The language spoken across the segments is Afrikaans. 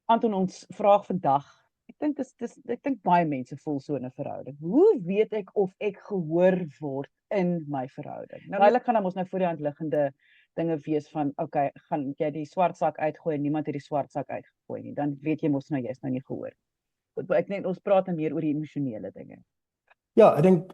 Anton, ons vraag vandag. Ek dink baie mense voel so in 'n verhouding. Hoe weet ek of ek gehoor word in my verhouding? Nou hulle gaan dan mos nou voor die hand liggende dinge wees van, okay, gaan jy die swart sak uitgooi en niemand het die swart sak uitgegooi nie. Dan weet jy mos nou jy's nou nie gehoor. Ek net ons praat dan meer oor die emosionele dinge. Ja, ek dink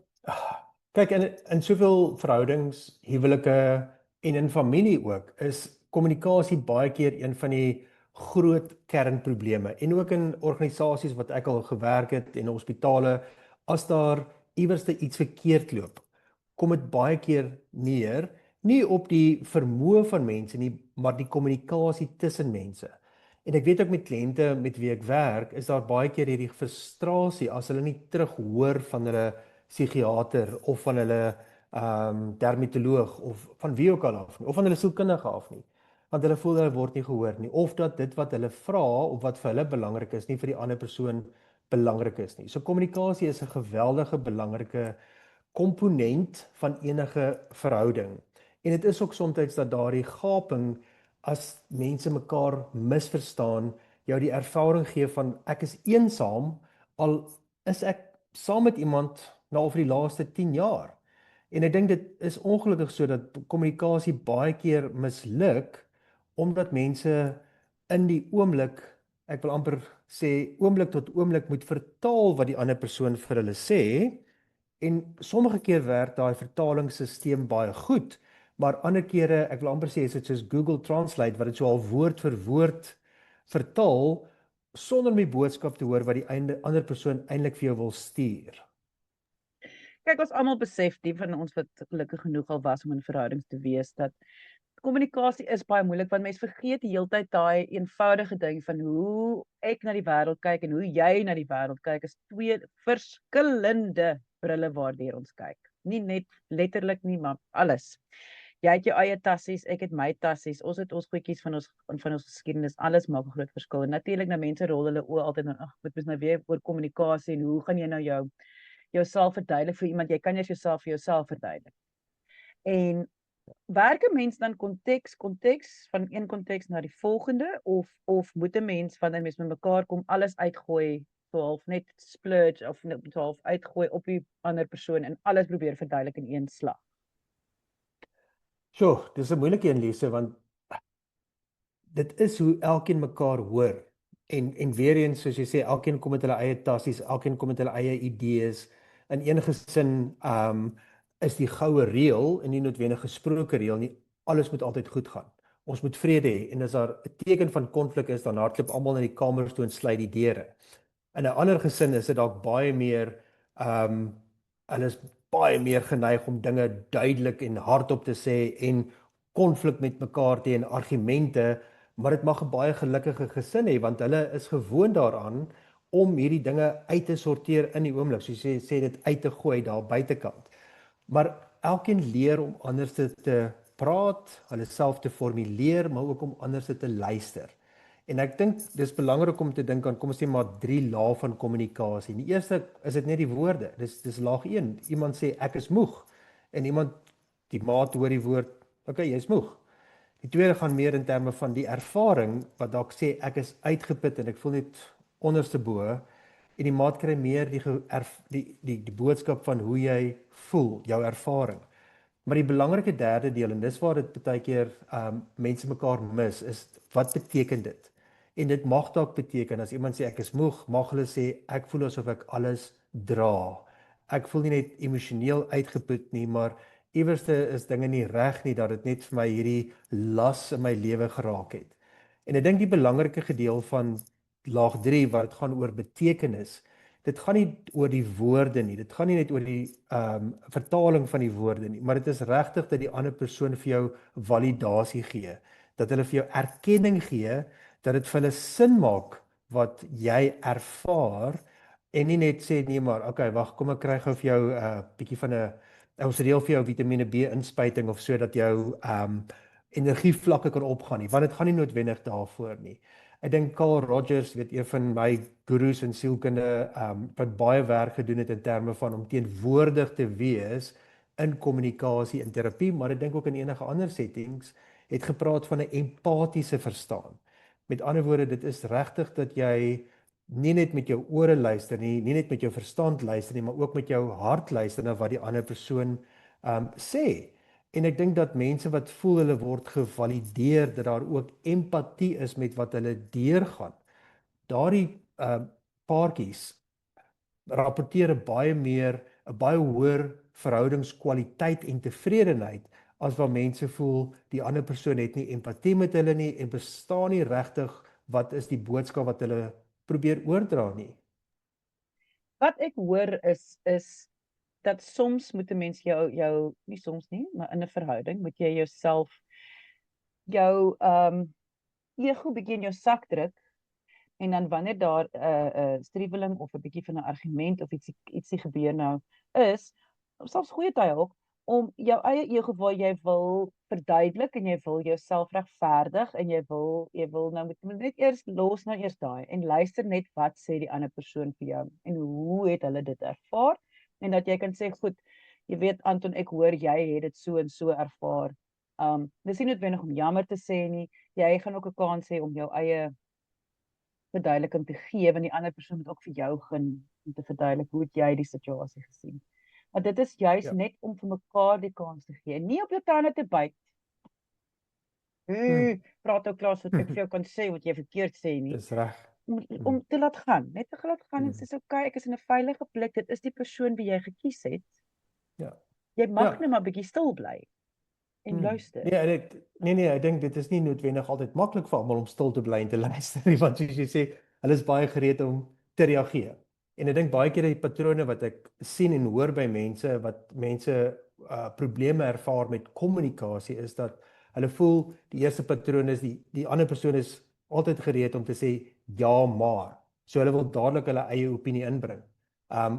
kyk in soveel verhoudings, huwelike en in familie ook, is kommunikasie baie keer een van die groot kernprobleme. En ook in organisasies wat ek al gewerk het en hospitale, as daar iewerste iets verkeerd loop, kom dit baie keer neer nie op die vermoë van mense nie, maar die kommunikasie tussen mense. En ek weet ook met kliënte met wie ek werk, is daar baie keer hierdie frustrasie as hulle nie terug hoor van hulle psigiater of van hulle dermatoloog of van wie ook al af nie, of van hulle sielkundige af nie. Want hulle voel hulle word nie gehoor nie, of dat dit wat hulle vra of wat vir hulle belangrik is, nie vir die ander persoon belangrik is nie. So kommunikasie is 'n geweldige belangrike komponent van enige verhouding. En dit is ook soms dat daardie gaping, as mense mekaar misverstaan, jou die ervaring gee van ek is eensaam, al is ek saam met iemand nou vir die laaste 10 jaar. En ek dink dit is ongelukkig so dat kommunikasie baie keer misluk, omdat mense in die oomblik, ek wil amper sê oomblik tot oomblik moet vertaal wat die ander persoon vir hulle sê. En sommige keer werk daai vertalingsstelsel baie goed, maar ander kere, ek wil amper sê, is dit soos Google Translate wat dit so al woord vir woord vertaal sonder om die boodskap te hoor wat die ander persoon eintlik vir jou wil stuur. Kyk, ons almal besef, die van ons wat gelukkig genoeg al was om in verhoudings te wees, dat kommunikasie is baie moeilik, want mense vergeet die hele tyd daai eenvoudige ding van hoe ek na die wêreld kyk en hoe jy na die wêreld kyk, is twee verskillende brille waardeur ons kyk. Nie net letterlik nie, maar alles. Jy het jou eie tassies, ek het my tassies, ons het ons goedjies van ons geskiedenis, alles maak 'n groot verskil. En natuurlik nou mense rol hulle oë altyd dan, ag, dit is nou weer oor kommunikasie en hoe gaan jy nou jouself verduidelik vir iemand? Jy kan eers jouself vir jouself verduidelik. En werk 'n mens dan konteks van een konteks na die volgende, of moet 'n mens wanneer 'n mens met mekaar kom alles uitgooi, so half net splurge of net so half uitgooi op die ander persoon en alles probeer verduidelik in een slag? So, dis 'n moeilike een, Lise, want dit is hoe elkeen mekaar hoor. En weer eens, soos jy sê, elkeen kom met hulle eie tassies, elkeen kom met hulle eie idees. In een gesin is die goue reël en nie noodwendig gesproke reël nie, alles moet altyd goed gaan. Ons moet vrede hê, en as daar 'n teken van konflik is, dan hardloop almal na die kamers toe en sluit die deure. In 'n ander gesin is dit dalk baie meer hulle is baie meer geneig om dinge duidelik en hardop te sê en konflik met mekaar te hê en argumente, maar dit mag 'n baie gelukkige gesin hê, want hulle is gewoond daaraan om hierdie dinge uit te sorteer in die oomblik, soos jy sê, dit uit te gooi daar buitekant. Maar elkeen leer om anders te praat, hulle self te formuleer, maar ook om anders te luister. En ek dink dis belangrik om te dink aan, kom ons sê maar 3 lae van kommunikasie. Die eerste is dit net die woorde. Dis laag 1. Iemand sê ek is moeg en iemand, die maat hoor die woord, okay, jy's moeg. Die tweede gaan meer in terme van die ervaring, wat dalk sê ek is uitgeput en ek voel net onderste bo, en die maat kry meer die boodskap van hoe jy voel, jou ervaring. Maar die belangrike derde deel, en dis waar dit baie keer mense mekaar mis, is wat beteken dit? En dit mag dalk beteken, as iemand sê ek is moeg, mag hulle sê ek voel asof ek alles dra. Ek voel nie net emosioneel uitgeput nie, maar iewerste is dinge nie reg nie, dat dit net vir my hierdie las in my lewe geraak het. En ek dink die belangrike gedeelte van laag 3 wat dit gaan oor betekenis, dit gaan nie oor die woorde nie, dit gaan nie net oor die vertaling van die woorde nie, maar dit is regtig dat die ander persoon vir jou validasie gee, dat hulle vir jou erkenning gee, dat dit vir hulle sin maak wat jy ervaar, en nie net sê nee maar, okay, wag, kom ek kry gou vir jou bietjie van 'n ons reël vir jou Vitamiene B inspuiting of so dat jou energievlakke kan opgaan nie, want dit gaan nie noodwendig daarvoor nie. Ek dink Carl Rogers, weet, een van my gurus in sielkunde, wat baie werk gedoen het in terme van om teenwoordig te wees in kommunikasie, in terapie, maar ek dink ook in enige ander settings, het gepraat van 'n empatiese verstaan. Met ander woorde, dit is regtig dat jy nie net met jou ore luister nie, nie net met jou verstand luister nie, maar ook met jou hart luister na wat die ander persoon sê. En ek dink dat mense wat voel hulle word gevalideer, dat daar ook empatie is met wat hulle deurgaan. Daardie paartjies rapporteer 'n baie hoër verhoudingskwaliteit en tevredenheid as wat mense voel die ander persoon het nie empatie met hulle nie en verstaan nie regtig wat is die boodskap wat hulle probeer oordra nie. Wat ek hoor is dat soms moet 'n mens jou nie soms nie, maar in 'n verhouding moet jy jouself jou ego bietjie in jou sak druk en dan wanneer daar 'n striweling of 'n bietjie van 'n argument of ietsie gebeur nou is, selfs goeie tye ook, om jou eie ego waar jy wil verduidelik en jy wil jouself regverdig en jy wil nou moet net eers los nou eers daai en luister net wat sê die ander persoon vir jou en hoe het hulle dit ervaar en dat jy kan sê goed, jy weet Anton, ek hoor jy het dit so en so ervaar. Dis nie noodwendig om jammer te sê nie. Jy gaan ook 'n kans hê om jou eie verduideliking te gee, want die ander persoon moet ook vir jou gun om te verduidelik hoe het jy die situasie gesien. Maar dit is juist net om vir mekaar die kans te gee, nie op jou tande te byt. Praat ook klaar sodat ek vir jou kan sê wat jy verkeerd sê nie. Dis reg. Om te laat gaan, net te laat gaan en sê okay, ek is in 'n veilige plek, dit is die persoon wie jy gekies het. Ja. Jy mag net maar bietjie stil bly en luister. Nee, ek dink dit is nie noodwendig altyd maklik vir almal om stil te bly en te luister nie, want soos jy sê, hulle is baie gereed om te reageer. En ek dink baie keer die patrone wat ek sien en hoor by mense wat mense probleme ervaar met kommunikasie is dat hulle voel die eerste patroon is die ander persoon is altyd gereed om te sê ja maar. So hulle wil dadelik hulle eie opinie inbring.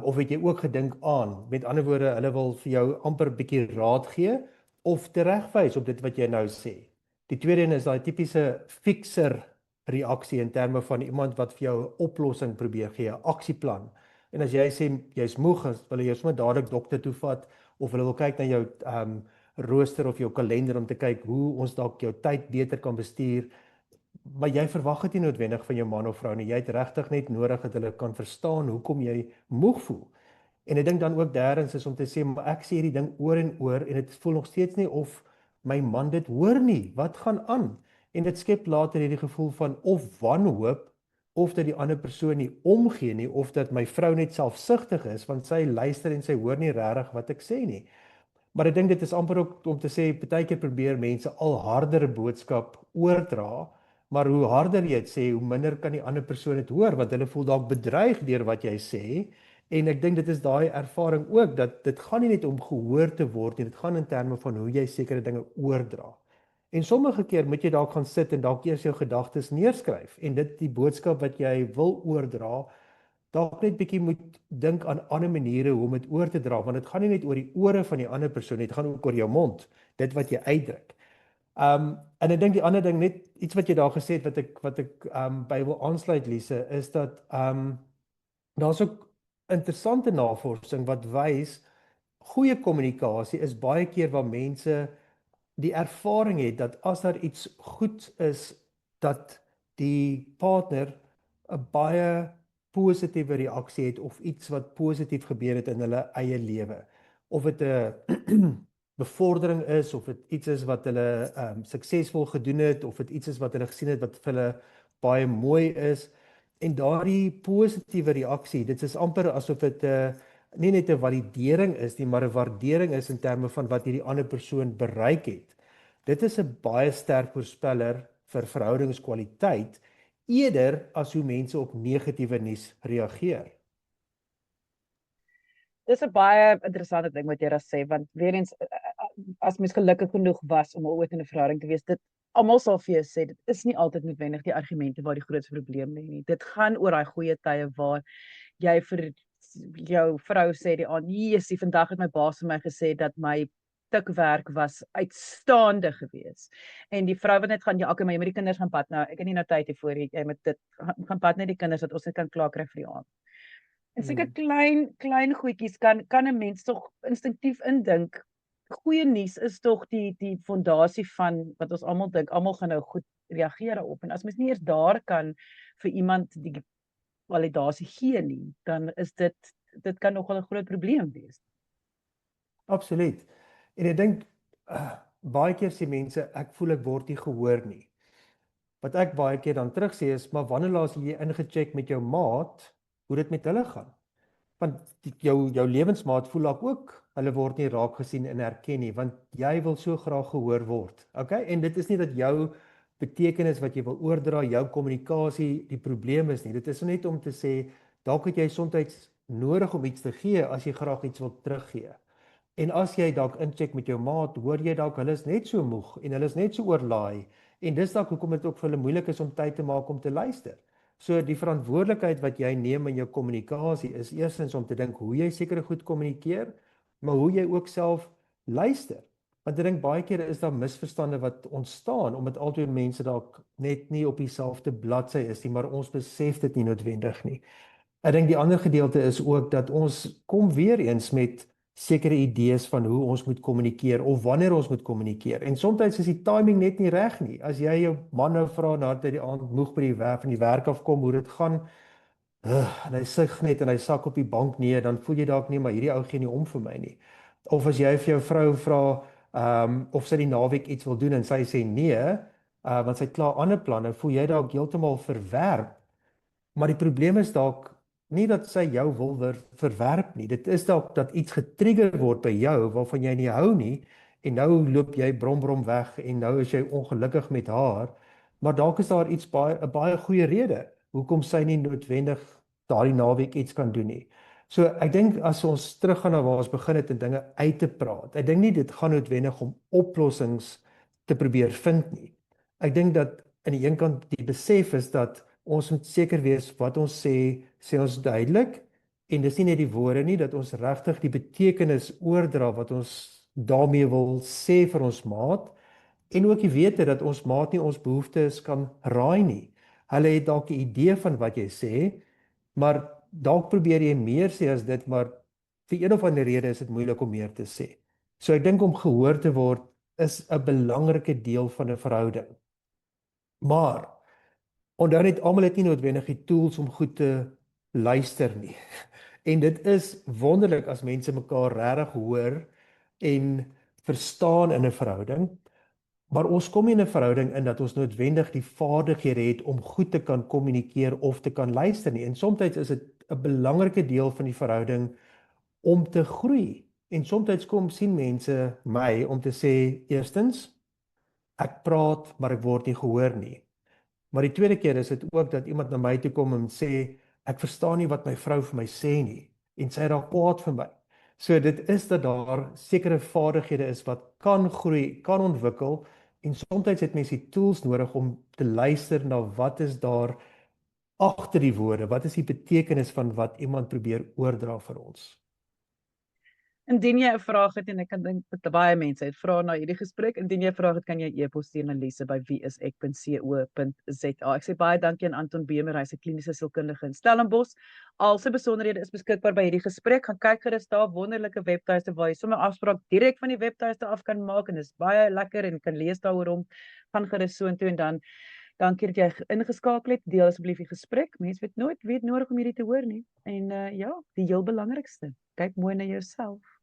Of het jy ook gedink aan, met ander woorde, hulle wil vir jou amper 'n bietjie raad gee of teregwys op dit wat jy nou sê. Die tweede een is daai tipiese fixer reaksie in terme van iemand wat vir jou 'n oplossing probeer gee, 'n aksieplan. En as jy sê jy's moeg, wil jy sommer dadelik dokter toe vat of hulle wil kyk na jou rooster of jou kalender om te kyk hoe ons dalk jou tyd beter kan bestuur. Maar jy verwag dit nie noodwendig van jou man of vrou nie. Jy het regtig net nodig dat hulle kan verstaan hoekom jy moeg voel. En ek dink dan ook derdens is om te sê, maar ek sê hierdie ding oor en oor en dit voel nog steeds nie of my man dit hoor nie. Wat gaan aan? En dit skep later hierdie gevoel van of wanhoop of dat die ander persoon nie omgee nie of dat my vrou net selfsugtig is want sy luister en sy hoor nie regtig wat ek sê nie. Maar ek dink dit is amper ook om te sê partykeer probeer mense al harder boodskap oordra, maar hoe harder jy dit sê, hoe minder kan die ander persoon dit hoor want hulle voel dalk bedreig deur wat jy sê. En ek dink dit is daai ervaring ook dat dit gaan nie net om gehoor te word nie, dit gaan in terme van hoe jy sekere dinge oordra. En sommige keer moet jy dalk gaan sit en dalk eers jou gedagtes neerskryf en dit die boodskap wat jy wil oordra, dalk net bietjie moet dink aan ander maniere hoe om dit oor te dra, want dit gaan nie net oor die ore van die ander persoon nie, dit gaan ook oor jou mond, dit wat jy uitdruk. En ek dink die ander ding, net iets wat jy daar gesê het wat ek by wil aansluit, Lise, is dat daar's ook interessante navorsing wat wys goeie kommunikasie is baie keer waar mense die ervaring het dat as daar iets goed is dat die partner 'n baie positiewe reaksie het of iets wat positief gebeur het in hulle eie lewe. Of dit 'n bevordering is of dit iets is wat hulle suksesvol gedoen het of dit iets is wat hulle gesien het wat vir hulle baie mooi is. En daardie positiewe reaksie, dit is amper asof dit nie net 'n validering is nie, maar 'n waardering is in terme van wat hierdie ander persoon bereik het. Dit is 'n baie sterk voorspeller vir verhoudingskwaliteit eerder as hoe mense op negatiewe nuus reageer. Dis 'n baie interessante ding wat jy daar sê, want weer eens as mens gelukkig genoeg was om ooit in 'n verhouding te wees, dit almal sal vir jou sê dit is nie altyd noodwendig die argumente waar die grootste probleem lê nie. Dit gaan oor daai goeie tye waar jy vir jou vrou sê die aand, "Jessie, vandag het my baas vir my gesê dat my tikwerk was uitstaande gewees." En die vrou wat net gaan, "Ja, okay, maar jy moet die kinders gaan pad nou. Ek het nie nou tyd hiervoor nie. Jy moet dit gaan pad net die kinders dat ons net kan klaar kry vir die aand." En seker klein goedjies kan 'n mens tog instinktief indink. Goeie nuus is tog die fondasie van wat ons almal dink, almal gaan nou goed reageer daarop. En as mens nie eers daar kan vir iemand die validasie gee nie, dan is dit kan nogal 'n groot probleem wees. Absoluut. En ek dink baie keer sê mense ek voel ek word nie gehoor nie. Wat ek baie keer dan terug sê is, maar wanneer laas jy ingecheck met jou maat hoe dit met hulle gaan? Want jou lewensmaat voel dalk ook hulle word nie raak gesien en erken nie, want jy wil so graag gehoor word. Okay? En dit is nie dat jou betekenis wat jy wil oordra, jou kommunikasie die probleem is nie. Dit is net om te sê dalk het jy soms nodig om iets te gee as jy graag iets wil teruggee. En as jy dalk incheck met jou maat, hoor jy dalk hulle is net so moeg en hulle is net so oorlaai en dis dalk hoekom dit ook vir hulle moeilik is om tyd te maak om te luister. So die verantwoordelikheid wat jy neem in jou kommunikasie is eerstens om te dink hoe jy sekere goed kommunikeer, maar hoe jy ook self luister. Want ek dink baie kere is daar misverstande wat ontstaan omdat albei mense dalk net nie op dieselfde bladsy is nie, maar ons besef dit nie noodwendig nie. Ek dink die ander gedeelte is ook dat ons kom weer eens met sekere idees van hoe ons moet kommunikeer of wanneer ons moet kommunikeer. En soms is die timing net nie reg nie. As jy jou man nou vra nadat hy die aand moeg by die werk afkom hoe dit gaan, en hy sug net en hy sak op die bank neer, dan voel jy dalk nie maar hierdie ou gee nie om vir my nie. Of as jy vir jou vrou vra of sy die naweek iets wil doen en sy sê nee, want sy het klaar ander planne, voel jy dalk heeltemal verwerp. Maar die probleem is dalk nie dat sy jou wil verwerp nie. Dit is dalk dat iets getrigger word by jou waarvan jy nie hou nie en nou loop jy brom weg en nou is jy ongelukkig met haar, maar dalk is daar 'n baie goeie rede hoekom sy nie noodwendig daardie naweek iets kan doen nie. So ek dink as ons teruggaan na waar ons begin het en dinge uit te praat. Ek dink nie dit gaan noodwendig om oplossings te probeer vind nie. Ek dink dat aan die een kant die besef is dat ons moet seker wees wat ons sê ons duidelik en dis nie net die woorde nie, dat ons regtig die betekenis oordra wat ons daarmee wil sê vir ons maat en ook die wete dat ons maat nie ons behoeftes kan raai nie. Hulle het dalk 'n idee van wat jy sê, maar dalk probeer jy meer sê as dit, maar vir een of ander rede is dit moeilik om meer te sê. So ek dink om gehoor te word is 'n belangrike deel van 'n verhouding. Maar onthou net almal het nie noodwendig die tools om goed te luister nie. En dit is wonderlik as mense mekaar regtig hoor en verstaan in 'n verhouding. Maar ons kom nie in 'n verhouding in dat ons noodwendig die vaardighede het om goed te kan kommunikeer of te kan luister nie. En soms is dit 'n belangrike deel van die verhouding om te groei. En soms kom sien mense my om te sê, eerstens, ek praat, maar ek word nie gehoor nie. Maar die tweede keer is dit ook dat iemand na my toe kom en sê, ek verstaan nie wat my vrou vir my sê nie, en sy raak kwaad vir my. So dit is dat daar sekere vaardighede is wat kan groei, kan ontwikkel, en soms het mense die tools nodig om te luister na wat is daar agter die woorde, wat is die betekenis van wat iemand probeer oordra vir ons. Indien jy 'n vraag het en ek kan dink dat baie mense het vra na hierdie gesprek, indien jy 'n vraag het kan jy e-pos stuur na lise@wieisek.co.za. Ek sê baie dankie aan Anton Bemer, hy's 'n kliniese sielkundige in Stellenbosch. Al sy besonderhede is beskikbaar by hierdie gesprek. Gaan kyk gerus daar, wonderlike webtuiste waar jy sommer afspraak direk van die webtuiste af kan maak en dis baie lekker en kan lees daaroor om. Gaan gerus soontoe en dan dankie dat jy ingeskakel het. Deel asseblief die gesprek. Mense weet nooit wie het nodig om hierdie te hoor nie. En ja, die heel belangrikste, kyk mooi na jouself.